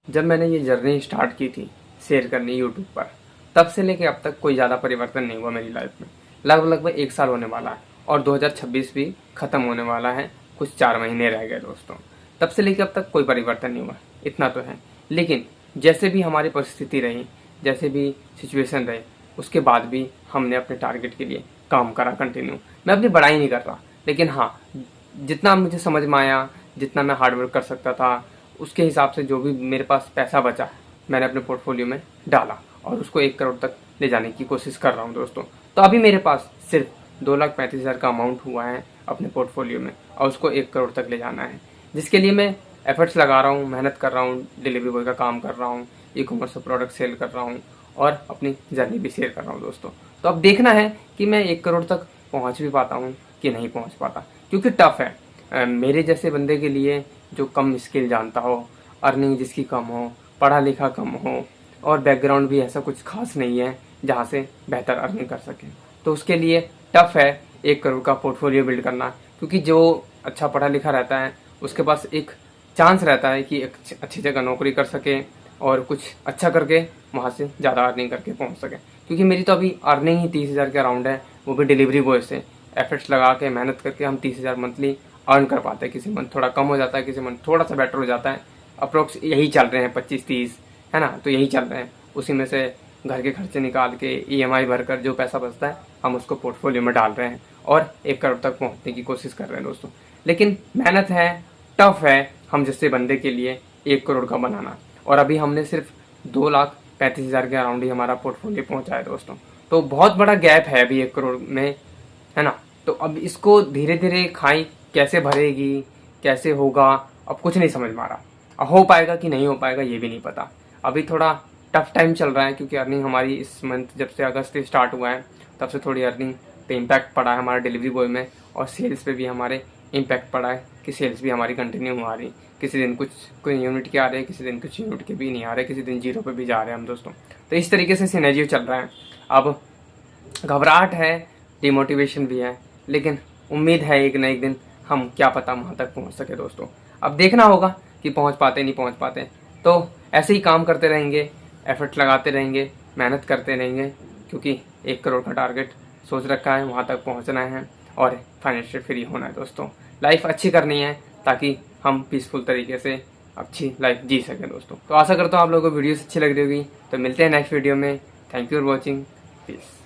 जब मैंने ये जर्नी स्टार्ट की थी शेयर करनी यूट्यूब पर, तब से लेके अब तक कोई ज़्यादा परिवर्तन नहीं हुआ मेरी लाइफ में। लगभग 1 साल होने वाला है और 2026 भी ख़त्म होने वाला है। कुछ 4 महीने रह गए दोस्तों। तब से लेके अब तक कोई परिवर्तन नहीं हुआ, इतना तो है। लेकिन जैसे भी हमारी परिस्थिति रही, जैसे भी सिचुएशन रही, उसके बाद भी हमने अपने टारगेट के लिए काम करा कंटिन्यू। मैं अपनी बड़ाई नहीं कर रहा, लेकिन हाँ, जितना मुझे समझ में आया, जितना मैं हार्डवर्क कर सकता था, उसके हिसाब से जो भी मेरे पास पैसा बचा मैंने अपने पोर्टफोलियो में डाला और उसको 1 करोड़ तक ले जाने की कोशिश कर रहा हूँ दोस्तों। तो अभी मेरे पास सिर्फ 2,35,000 का अमाउंट हुआ है अपने पोर्टफोलियो में और उसको 1 करोड़ तक ले जाना है, जिसके लिए मैं एफर्ट्स लगा रहा हूँ, मेहनत कर रहा हूँ, डिलीवरी बॉय का काम कर रहा हूँ, ई-कॉमर्स पर प्रोडक्ट सेल कर रहा हूँ और अपनी जर्नी भी शेयर कर रहा हूँ दोस्तों। तो अब देखना है कि मैं 1 करोड़ तक पहुँच भी पाता हूँ कि नहीं पहुँच पाता, क्योंकि टफ है। मेरे जैसे बंदे के लिए जो कम स्किल जानता हो, अर्निंग जिसकी कम हो, पढ़ा लिखा कम हो और बैकग्राउंड भी ऐसा कुछ खास नहीं है जहाँ से बेहतर अर्निंग कर सके, तो उसके लिए टफ है 1 करोड़ का पोर्टफोलियो बिल्ड करना। क्योंकि जो अच्छा पढ़ा लिखा रहता है उसके पास एक चांस रहता है कि एक अच्छी जगह नौकरी कर सके और कुछ अच्छा करके वहाँ से ज़्यादा अर्निंग करके पहुँच सके। क्योंकि मेरी तो अभी अर्निंग ही 30,000 के अराउंड है, वो भी डिलीवरी बॉय से। एफर्ट्स लगा के मेहनत करके हम 30,000 मंथली अर्न कर पाते हैं। किसी मंथ थोड़ा कम हो जाता है, किसी मंथ थोड़ा सा बेटर हो जाता है। अप्रोक्स यही चल रहे हैं 25-30, है ना, तो यही चल रहे हैं। उसी में से घर के खर्चे निकाल के EMI भरकर जो पैसा बचता है हम उसको पोर्टफोलियो में डाल रहे हैं और 1 करोड़ तक पहुंचने की कोशिश कर रहे हैं दोस्तों। लेकिन मेहनत है, टफ है हम जैसे बंदे के लिए 1 करोड़ का बनाना। और अभी हमने सिर्फ 2,35,000 के अराउंड ही हमारा पोर्टफोलियो पहुंचा है दोस्तों। तो बहुत बड़ा गैप है अभी 1 करोड़ में, है ना। तो अब इसको धीरे धीरे खाई कैसे भरेगी, कैसे होगा, अब कुछ नहीं समझ में आ रहा। हो पाएगा कि नहीं हो पाएगा ये भी नहीं पता। अभी थोड़ा टफ टाइम चल रहा है क्योंकि अर्निंग हमारी इस मंथ जब से अगस्त से स्टार्ट हुआ है तब से थोड़ी अर्निंग पे इम्पैक्ट पड़ा है हमारे डिलीवरी बॉय में, और सेल्स पे भी हमारे इम्पैक्ट पड़ा है कि सेल्स भी हमारी कंटिन्यू हो आ रही। किसी दिन कोई यूनिट के आ रहे हैं, किसी दिन कुछ यूनिट के भी नहीं आ रहे, किसी दिन 0 पे भी जा रहे हैं हम दोस्तों। तो इस तरीके से सिनेरियो चल रहा है। अब घबराहट है, डिमोटिवेशन भी है, लेकिन उम्मीद है एक न एक दिन हम क्या पता वहाँ तक पहुँच सके दोस्तों। अब देखना होगा कि पहुँच पाते नहीं पहुँच पाते। तो ऐसे ही काम करते रहेंगे, एफर्ट लगाते रहेंगे, मेहनत करते रहेंगे, क्योंकि 1 करोड़ का टारगेट सोच रखा है, वहाँ तक पहुँचना है और फाइनेंशियल फ्री होना है दोस्तों। लाइफ अच्छी करनी है ताकि हम पीसफुल तरीके से अच्छी लाइफ जी सकें दोस्तों। तो आशा करता हूँ आप लोगों को वीडियोस अच्छी लग रही होगी। तो मिलते हैं नेक्स्ट वीडियो में। Thank you for watching. Piece.